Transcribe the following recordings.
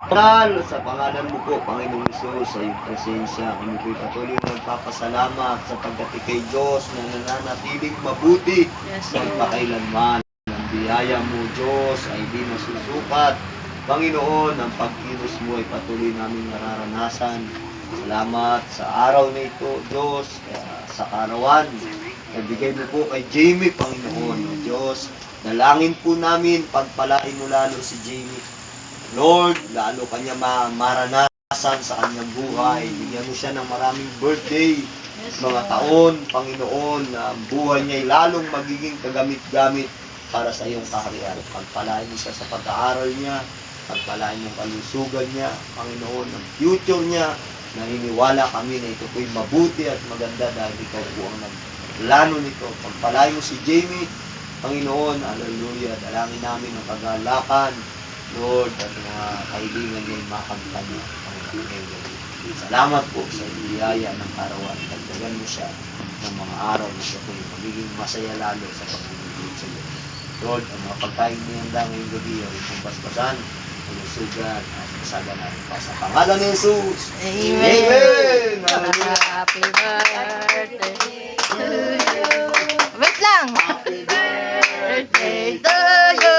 Lalo sa pangalan mo po, Panginoong Hesus, sa iyong presensya, kami po'y patuloy nagpapasalamat sapagkat ikay Diyos na nananatiling mabuti magpakailanman. Ang biyaya mo, Diyos, ay di masusukat. Panginoon, ang pagkilos mo ay patuloy namin nararanasan. Salamat sa araw na ito, Diyos, sa karawan. Nabigay mo po kay Jamie, Panginoon, o Diyos. Dalangin po namin, pagpalain mo lalo si Jamie. Lord, lalo kanya maranasan sa kanyang buhay. Bigyan mo siya ng maraming birthday, mga taon, Panginoon, na ang buhay niya ay lalong magiging kagamit-gamit para sa iyong kaharian. Pagpalain mo siya sa pag-aaral niya, pagpalain mo ang kalusugan niya, Panginoon, ang future niya. Naniniwala kami na ito po'y mabuti at maganda dahil ikaw po ang nagplano nito. Pagpalain mo si Jamie, Panginoon, hallelujah, dalangin namin ang kagalakan, Lord, at mga kaibigan niya ay makamtan niya. Salamat po sa biyaya ng karawan. Dagdagan mo siya ng mga araw na siya po magiging masaya lalo sa pagpapalingkod sa iyo. Lord, ang mga pagkain niyanda ngayong gabi ay kung basbasan, kulusugan, at kasagan natin pa sa pangalan ni Jesus. Amen! Amen! Happy birthday to you. Wait lang! Happy birthday to you.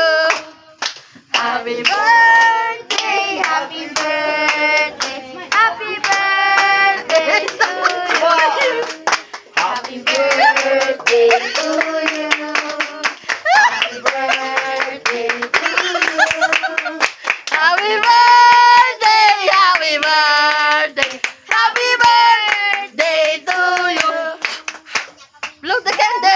Happy birthday, happy birthday, happy birthday to you. Happy birthday to you. Happy birthday to you. Happy birthday, happy birthday, happy birthday to you. Blow the candle.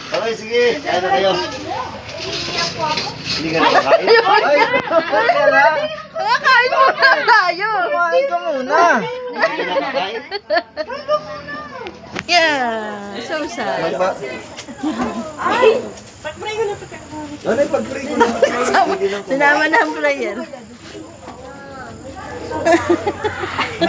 Okay, sige. Kaya na kayo. Hindi ka na kakain? Ay! Kakain muna tayo. Kumain ka muna. Hindi ka na kakain? Yeah, so sad. Ano yung pag-pray ko na? Sinama na ang prayer.